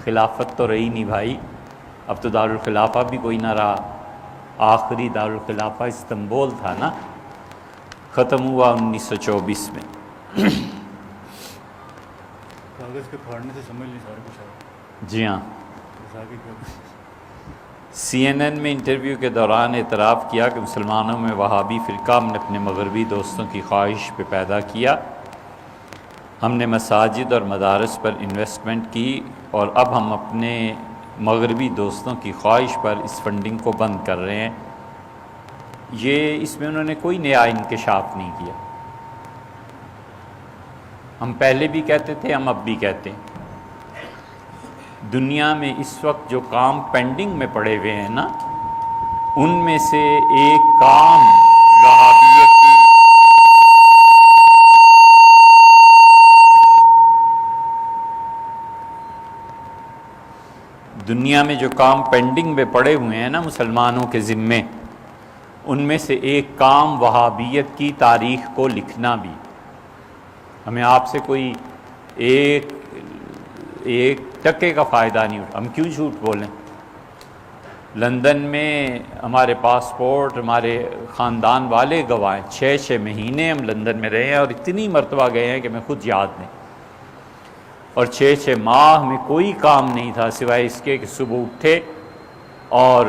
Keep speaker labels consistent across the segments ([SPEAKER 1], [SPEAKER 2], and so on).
[SPEAKER 1] خلافت تو رہی نہیں بھائی، اب تو دارالخلافہ بھی کوئی نہ رہا۔ آخری دارالخلافہ استنبول تھا نا، ختم ہوا 1924 میں۔
[SPEAKER 2] کاغذ کے پھاڑنے سے سمجھ نہیں سارا کچھ آیا۔
[SPEAKER 1] جی ہاں، سی این این میں انٹرویو کے دوران اعتراف کیا کہ مسلمانوں میں وہابی فرقہ ہم نے اپنے مغربی دوستوں کی خواہش پہ پیدا کیا۔ ہم نے مساجد اور مدارس پر انویسٹمنٹ کی اور اب ہم اپنے مغربی دوستوں کی خواہش پر اس فنڈنگ کو بند کر رہے ہیں۔ اس میں انہوں نے کوئی نیا انکشاف نہیں کیا۔ ہم پہلے بھی کہتے تھے، ہم اب بھی کہتے ہیں، دنیا میں اس وقت جو کام پینڈنگ میں پڑے ہوئے ہیں نا، ان میں سے ایک کام وہابیت کی دنیا میں جو کام پینڈنگ میں پڑے ہوئے ہیں نا مسلمانوں کے ذمے، ان میں سے ایک کام وہابیت کی تاریخ کو لکھنا بھی۔ ہمیں آپ سے کوئی ایک ٹکے کا فائدہ نہیں اٹھا، ہم کیوں جھوٹ بولیں؟ لندن میں ہمارے پاسپورٹ، ہمارے خاندان والے گواہیں، 6 مہینے ہم لندن میں رہے ہیں اور اتنی مرتبہ گئے ہیں کہ میں خود یاد نہیں، اور 6 ماہ میں کوئی کام نہیں تھا سوائے اس کے کہ صبح اٹھے اور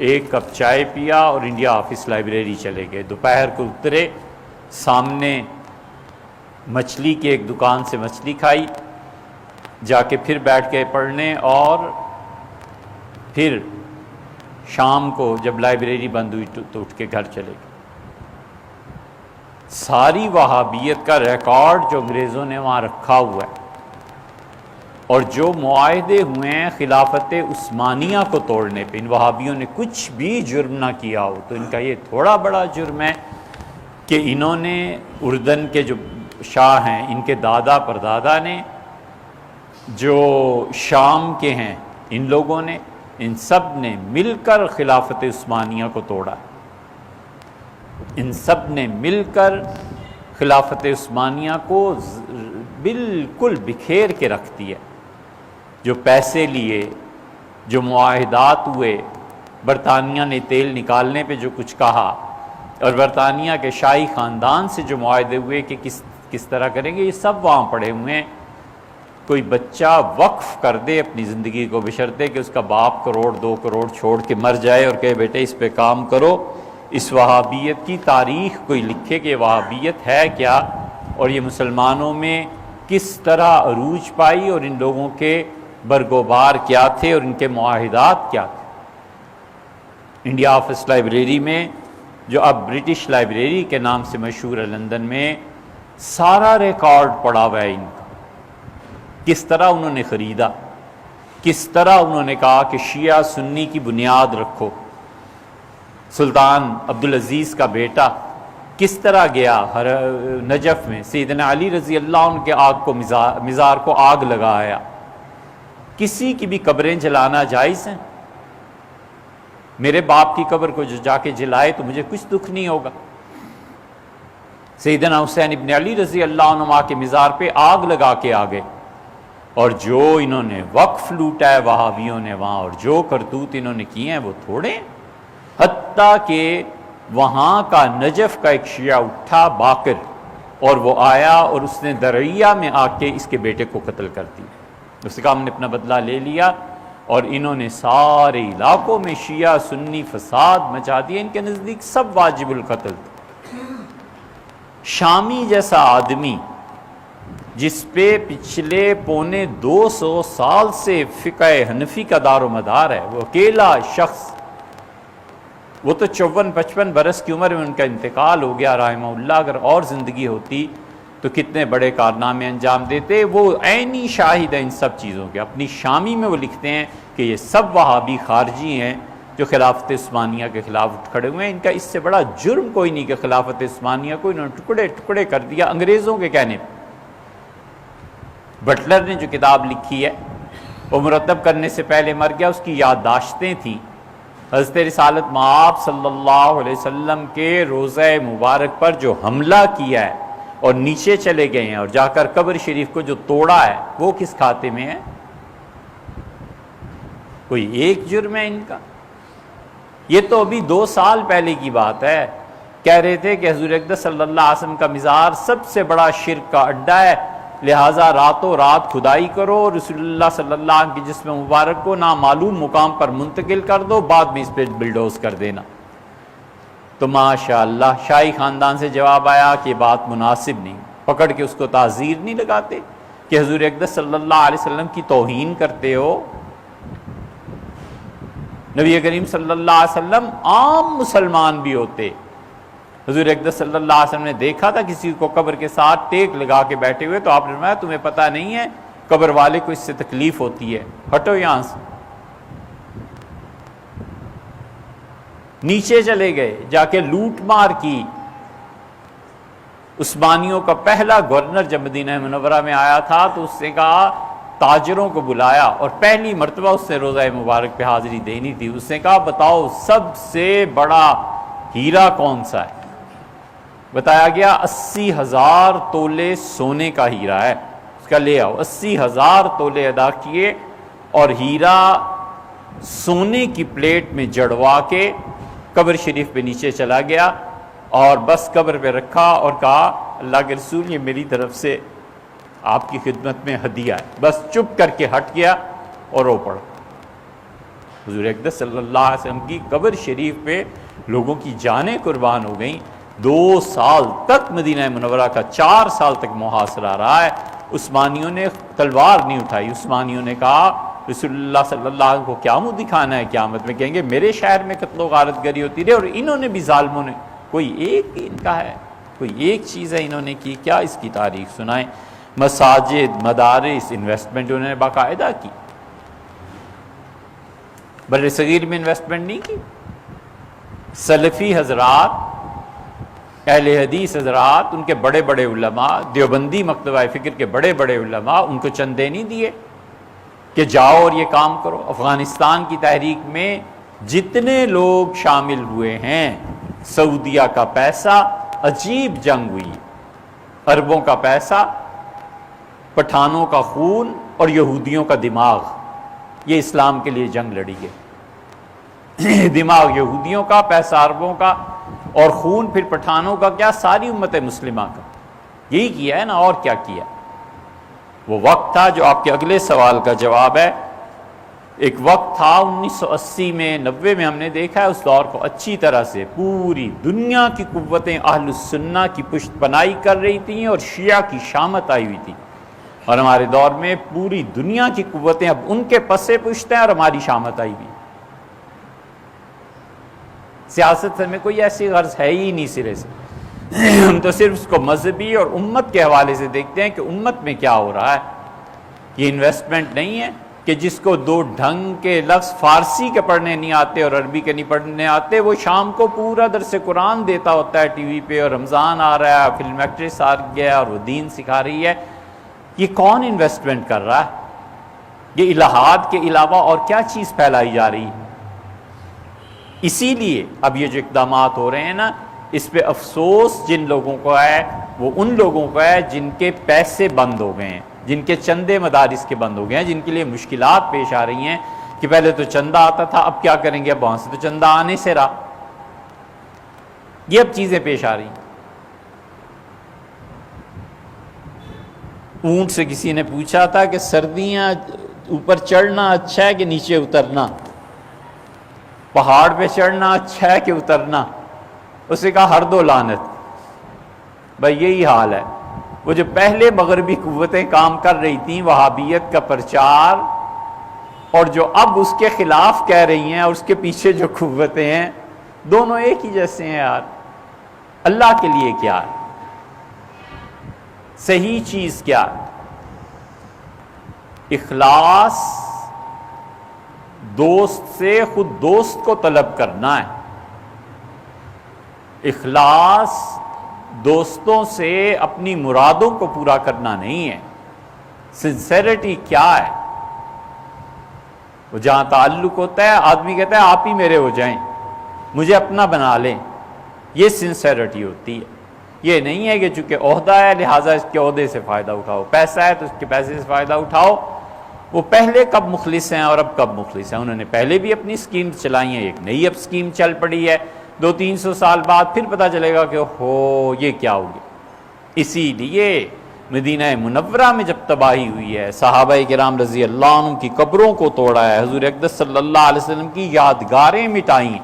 [SPEAKER 1] ایک کپ چائے پیا اور انڈیا آفس لائبریری چلے گئے، دوپہر کو اترے، سامنے مچھلی کی ایک دکان سے مچھلی کھائی، جا کے پھر بیٹھ کے پڑھنے، اور پھر شام کو جب لائبریری بند ہوئی تو اٹھ کے گھر چلے گئے۔ ساری وہابیت کا ریکارڈ جو انگریزوں نے وہاں رکھا ہوا ہے، اور جو معاہدے ہوئے ہیں خلافت عثمانیہ کو توڑنے پہ، ان وہابیوں نے کچھ بھی جرم نہ کیا ہو، تو ان کا یہ تھوڑا بڑا جرم ہے کہ انہوں نے اردن کے جو شاہ ہیں، ان کے دادا پردادا نے، جو شام کے ہیں ان لوگوں نے، ان سب نے مل کر خلافت عثمانیہ کو توڑا، ان سب نے مل کر خلافت عثمانیہ کو بالکل بکھیر کے رکھ دیا۔ جو پیسے لیے، جو معاہدات ہوئے، برطانیہ نے تیل نکالنے پہ جو کچھ کہا، اور برطانیہ کے شاہی خاندان سے جو معاہدے ہوئے کہ کس طرح کریں گے، یہ سب وہاں پڑے ہوئے ہیں۔ کوئی بچہ وقف کر دے اپنی زندگی کو، بشرطے کہ اس کا باپ 1-2 کروڑ چھوڑ کے مر جائے اور کہے بیٹے اس پہ کام کرو، اس وہابیت کی تاریخ کوئی لکھے کہ یہ وہابیت ہے کیا، اور یہ مسلمانوں میں کس طرح عروج پائی، اور ان لوگوں کے برگوبار کیا تھے اور ان کے معاہدات کیا تھے۔ انڈیا آفس لائبریری میں، جو اب برٹش لائبریری کے نام سے مشہور ہے لندن میں، سارا ریکارڈ پڑا ہوا ہے ان کا، کس طرح انہوں نے خریدا، کس طرح انہوں نے کہا کہ شیعہ سنی کی بنیاد رکھو۔ سلطان عبدالعزیز کا بیٹا کس طرح گیا نجف میں، سیدنا علی رضی اللہ عنہ کے آگ کو مزار کو آگ لگایا۔ کسی کی بھی قبریں جلانا جائز ہیں، میرے باپ کی قبر کو جو جا کے جلائے تو مجھے کچھ دکھ نہیں ہوگا۔ سیدنا حسین ابن علی رضی اللہ عنہ کے مزار پہ آگ لگا کے آ گئے، اور جو انہوں نے وقف لوٹا ہے وہابیوں نے وہاں، اور جو کرتوت انہوں نے کیے ہیں وہ تھوڑے ہیں۔ حتیٰ کہ وہاں کا نجف کا ایک شیعہ اٹھا باقر، اور وہ آیا اور اس نے درعیہ میں آ کے اس کے بیٹے کو قتل کر دیا۔ اس کا ہم نے اپنا بدلہ لے لیا، اور انہوں نے سارے علاقوں میں شیعہ سنی فساد مچا دیا، ان کے نزدیک سب واجب القتل تھے۔ شامی جیسا آدمی جس پہ پچھلے 250 سال سے فقہ حنفی کا دار و مدار ہے، وہ اکیلا شخص، وہ تو 54-55 برس کی عمر میں ان کا انتقال ہو گیا رحمہ اللہ، اگر اور زندگی ہوتی تو کتنے بڑے کارنامے انجام دیتے۔ وہ عینی شاہد ہے ان سب چیزوں کے۔ اپنی شامی میں وہ لکھتے ہیں کہ یہ سب وہابی خارجی ہیں جو خلافت عثمانیہ کے خلاف اٹھ کھڑے ہوئے ہیں۔ ان کا اس سے بڑا جرم کوئی نہیں کہ خلافت عثمانیہ کو انہوں نے ٹکڑے ٹکڑے کر دیا انگریزوں کے کہنے پہ۔ بٹلر نے جو کتاب لکھی ہے وہ مرتب کرنے سے پہلے مر گیا، اس کی یادداشتیں تھیں حضرت رسالت مآب صلی اللہ علیہ وسلم کے روضہ مبارک پر جو حملہ کیا ہے اور نیچے چلے گئے ہیں اور جا کر قبر شریف کو جو توڑا ہے، وہ کس کھاتے میں ہے؟ کوئی ایک جرم ہے ان کا؟ یہ تو ابھی 2 سال پہلے کی بات ہے، کہہ رہے تھے کہ حضور اقدس صلی اللہ علیہ وسلم کا مزار سب سے بڑا شرک کا اڈا ہے، لہٰذا راتوں رات کھدائی کرو، رسول اللہ صلی اللہ علیہ وسلم کی جسم مبارک کو نامعلوم مقام پر منتقل کر دو، بعد میں اس پہ بلڈوز کر دینا۔ تو ماشاءاللہ شاہی خاندان سے جواب آیا کہ یہ بات مناسب نہیں، پکڑ کے اس کو تعزیر نہیں لگاتے کہ حضور اقدس صلی اللہ علیہ وسلم کی توہین کرتے ہو۔ نبی کریم صلی اللہ علیہ وسلم عام مسلمان بھی ہوتے، حضور اقدس صلی اللہ علیہ وسلم نے دیکھا تھا کسی کو قبر کے ساتھ ٹیک لگا کے بیٹھے ہوئے، تو آپ نے فرمایا تمہیں پتہ نہیں ہے قبر والے کو اس سے تکلیف ہوتی ہے، ہٹو یہاں سے۔ نیچے چلے گئے، جا کے لوٹ مار کی۔ عثمانیوں کا پہلا گورنر جب مدینہ منورہ میں آیا تھا تو اس نے کہا تاجروں کو بلایا، اور پہلی مرتبہ اس نے روضہ مبارک پہ حاضری دینی تھی۔ اس نے کہا بتاؤ سب سے بڑا ہیرا کون سا ہے؟ بتایا گیا 80,000 تولے سونے کا ہیرا ہے، اس کا لے آؤ۔ 80,000 تولے ادا کیے اور ہیرا سونے کی پلیٹ میں جڑوا کے قبر شریف پہ نیچے چلا گیا، اور بس قبر پہ رکھا اور کہا اللہ کے رسول یہ میری طرف سے آپ کی خدمت میں ہدیہ ہے، بس چپ کر کے ہٹ گیا اور رو پڑا۔ حضور اقدس صلی اللہ علیہ وسلم کی قبر شریف پہ لوگوں کی جانیں قربان ہو گئیں۔ 2 سال تک مدینہ منورہ کا 4 سال تک محاصرہ رہا ہے۔ عثمانیوں نے تلوار نہیں اٹھائی، عثمانیوں نے کہا رسول اللہ صلی اللہ علیہ وسلم کو کیا منہ دکھانا ہے قیامت میں، کہیں گے میرے شہر میں قتل و غارت گری ہوتی رہی، اور انہوں نے بھی ظالموں نے کوئی ایک ان کا ہے، کوئی ایک چیز ہے انہوں نے کی، کیا اس کی تاریخ سنائیں؟ مساجد، مدارس، انویسٹمنٹ انہوں نے باقاعدہ کی، بر صغیر میں انویسٹمنٹ نہیں کی۔ سلفی حضرات، اہل حدیث حضرات، ان کے بڑے بڑے علماء، دیوبندی مکتبہ فکر کے بڑے بڑے علماء، ان کو چندے نہیں دیے کہ جاؤ اور یہ کام کرو۔ افغانستان کی تحریک میں جتنے لوگ شامل ہوئے ہیں، سعودیہ کا پیسہ، عجیب جنگ ہوئی، عربوں کا پیسہ، پٹھانوں کا خون اور یہودیوں کا دماغ، یہ اسلام کے لیے جنگ لڑی گئی۔ دماغ یہودیوں کا، پیسہ عربوں کا، اور خون پھر پٹھانوں کا، کیا ساری امت مسلمہ کا، یہی کیا ہے نا، اور کیا کیا۔ وہ وقت تھا جو آپ کے اگلے سوال کا جواب ہے، ایک وقت تھا 1980 میں 90 میں ہم نے دیکھا ہے، اس دور کو اچھی طرح سے پوری دنیا کی قوتیں اہل السنہ کی پشت پناہی کر رہی تھیں اور شیعہ کی شامت آئی ہوئی تھی، اور ہمارے دور میں پوری دنیا کی قوتیں اب ان کے پسے پشت ہیں اور ہماری شامت آئی ہوئی۔ سیاست میں کوئی ایسی غرض ہے ہی نہیں سرے سے، ہم تو صرف اس کو مذہبی اور امت کے حوالے سے دیکھتے ہیں کہ امت میں کیا ہو رہا ہے۔ یہ انویسٹمنٹ نہیں ہے کہ جس کو 2 ڈھنگ کے لفظ فارسی کے پڑھنے نہیں آتے اور عربی کے نہیں پڑھنے آتے، وہ شام کو پورا درس قرآن دیتا ہوتا ہے ٹی وی پہ، اور رمضان آ رہا ہے، فلم ایکٹریس آ گیا اور وہ دین سکھا رہی ہے۔ یہ کون انویسٹمنٹ کر رہا ہے؟ یہ الہاد کے علاوہ اور کیا چیز پھیلائی جا رہی ہے؟ اسی لیے اب یہ جو اقدامات ہو رہے ہیں نا، اس پہ افسوس جن لوگوں کو ہے، وہ ان لوگوں کو ہے جن کے پیسے بند ہو گئے ہیں، جن کے چندے مدارس کے بند ہو گئے ہیں، جن کے لیے مشکلات پیش آ رہی ہیں کہ پہلے تو چندہ آتا تھا، اب کیا کریں گے، اب وہاں سے تو چندہ آنے سے رہا، یہ اب چیزیں پیش آ رہی ہیں۔ اونٹ سے کسی نے پوچھا تھا کہ سردیاں اوپر چڑھنا اچھا ہے کہ نیچے اترنا، پہاڑ پہ چڑھنا اچھا ہے کہ اترنا؟ اس نے کہا ہر دو لعنت۔ بھائی یہی حال ہے، وہ جو پہلے مغربی قوتیں کام کر رہی تھیں وہابیت کا پرچار، اور جو اب اس کے خلاف کہہ رہی ہیں، اور اس کے پیچھے جو قوتیں ہیں، دونوں ایک ہی جیسے ہیں یار۔ اللہ کے لیے کیا ہے صحیح چیز؟ کیا اخلاص؟ دوست سے خود دوست کو طلب کرنا ہے، اخلاص دوستوں سے اپنی مرادوں کو پورا کرنا نہیں ہے۔ سنسیریٹی کیا ہے؟ وہ جہاں تعلق ہوتا ہے، آدمی کہتا ہے آپ ہی میرے ہو جائیں، مجھے اپنا بنا لیں، یہ سنسیریٹی ہوتی ہے۔ یہ نہیں ہے کہ چونکہ عہدہ ہے لہٰذا اس کے عہدے سے فائدہ اٹھاؤ، پیسہ ہے تو اس کے پیسے سے فائدہ اٹھاؤ، وہ پہلے کب مخلص ہیں اور اب کب مخلص ہیں. انہوں نے پہلے بھی اپنی اسکیم چلائی ہیں, ایک نئی اب اسکیم چل پڑی ہے, 200-300 سال بعد پھر پتہ چلے گا کہ ہو یہ کیا ہو گیا. اسی لیے مدینہ منورہ میں جب تباہی ہوئی ہے, صحابہ کرام رضی اللہ عنہ کی قبروں کو توڑا ہے, حضور اقدس صلی اللہ علیہ وسلم کی یادگاریں مٹائی ہیں.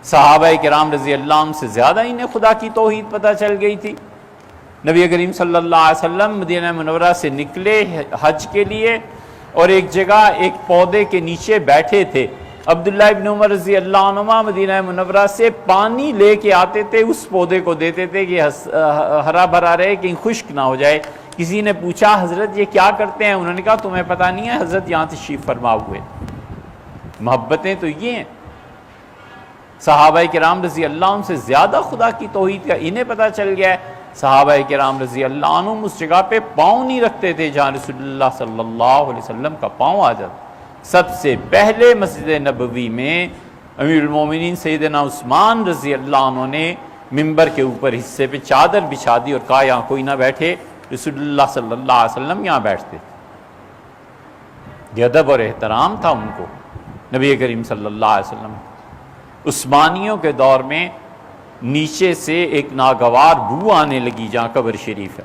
[SPEAKER 1] صحابہ کرام رضی اللہ عنہ سے زیادہ انہیں خدا کی توحید پتہ چل گئی تھی. نبی کریم صلی اللہ علیہ وسلم مدینہ منورہ سے نکلے حج کے لیے اور ایک جگہ ایک پودے کے نیچے بیٹھے تھے. عبداللہ ابن عمر رضی اللہ عنہ مدینہ منورہ سے پانی لے کے آتے تھے, اس پودے کو دیتے تھے کہ ہرا بھرا رہے, کہیں خشک نہ ہو جائے. کسی نے پوچھا حضرت یہ کیا کرتے ہیں؟ انہوں نے کہا تمہیں پتہ نہیں ہے, حضرت یہاں تشریف فرما ہوئے. محبتیں تو یہ ہیں. صحابہ کرام رضی اللہ عنہ سے زیادہ خدا کی توحید کا انہیں پتہ چل گیا ہے. صحابہ کرام رضی اللہ عنہ اس جگہ پہ پاؤں نہیں رکھتے تھے جہاں رسول اللہ صلی اللہ علیہ وسلم کا پاؤں آ جاتا. سب سے پہلے مسجد نبوی میں امیر المومنین سیدنا عثمان رضی اللہ عنہ نے ممبر کے اوپر حصے پہ چادر بچھا دی اور کہا یہاں کوئی نہ بیٹھے, رسول اللہ صلی اللہ علیہ وسلم یہاں بیٹھتے تھے. یہ ادب اور احترام تھا ان کو نبی کریم صلی اللہ علیہ وسلم. عثمانیوں کے دور میں نیچے سے ایک ناگوار بو آنے لگی جہاں قبر شریف ہے.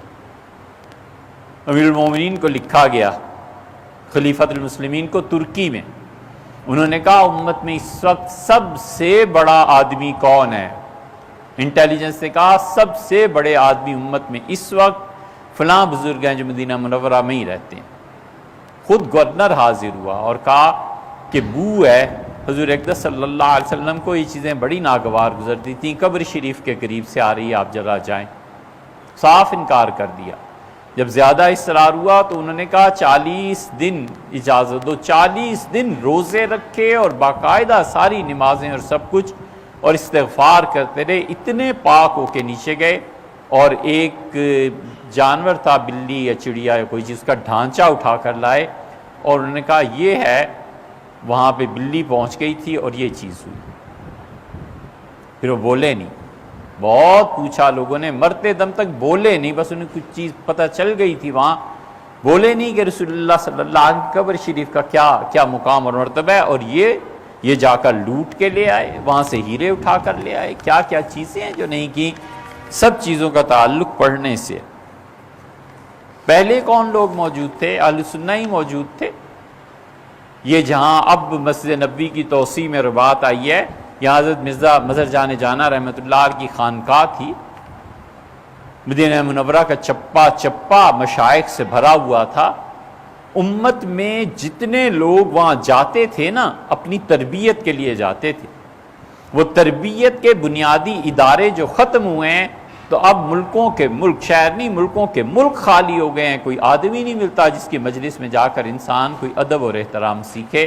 [SPEAKER 1] امیر المومنین کو لکھا گیا, خلیفۃ المسلمین کو, ترکی میں. انہوں نے کہا امت میں اس وقت سب سے بڑا آدمی کون ہے؟ انٹیلیجنس نے کہا سب سے بڑے آدمی امت میں اس وقت فلاں بزرگ ہیں جو مدینہ منورہ میں ہی رہتے ہیں. خود گورنر حاضر ہوا اور کہا کہ بو ہے. حضور اقدس صلی اللہ علیہ وسلم کو یہ چیزیں بڑی ناگوار گزرتی تھیں, قبر شریف کے قریب سے آ رہی ہے, آپ ذرا جائیں. صاف انکار کر دیا. جب زیادہ اصرار ہوا تو انہوں نے کہا 40 دن اجازت دو. 40 دن روزے رکھے اور باقاعدہ ساری نمازیں اور سب کچھ, اور استغفار کرتے رہے. اتنے پاک ہو کے نیچے گئے اور ایک جانور تھا, بلی یا چڑیا یا کوئی چیز, کا ڈھانچہ اٹھا کر لائے اور انہوں نے کہا یہ ہے. وہاں پہ بلی پہنچ گئی تھی اور یہ چیز ہوئی. پھر وہ بولے نہیں. بہت پوچھا لوگوں نے, مرتے دم تک بولے نہیں. بس انہیں کچھ چیز پتہ چل گئی تھی وہاں, بولے نہیں کہ رسول اللہ صلی اللہ علیہ وسلم قبر شریف کا کیا مقام اور مرتبہ ہے. اور یہ جا کر لوٹ کے لے آئے, وہاں سے ہیرے اٹھا کر لے آئے. کیا کیا چیزیں ہیں جو نہیں کی. سب چیزوں کا تعلق پڑھنے سے. پہلے کون لوگ موجود تھے؟ اہل سنہ ہی موجود تھے. یہ جہاں اب مسجد نبوی کی توسیع میں رباط آئی ہے, یہاں حضرت مرزا مظہر جان جانا رحمۃ اللہ علیہ کی خانقاہ تھی. مدینہ منورہ کا چپا چپا مشائخ سے بھرا ہوا تھا. امت میں جتنے لوگ وہاں جاتے تھے نا, اپنی تربیت کے لیے جاتے تھے. وہ تربیت کے بنیادی ادارے جو ختم ہوئے ہیں, تو اب ملکوں کے ملک, شہر نہیں ملکوں کے ملک خالی ہو گئے ہیں. کوئی آدمی نہیں ملتا جس کی مجلس میں جا کر انسان کوئی ادب اور احترام سیکھے.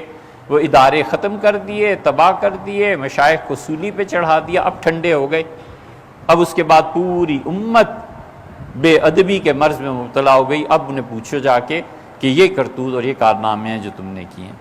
[SPEAKER 1] وہ ادارے ختم کر دیے, تباہ کر دیے, مشائخ کو سولی پہ چڑھا دیا. اب ٹھنڈے ہو گئے. اب اس کے بعد پوری امت بے ادبی کے مرض میں مبتلا ہو گئی. اب انہیں پوچھو جا کے کہ یہ کرتوت اور یہ کارنامے ہیں جو تم نے کیے ہیں.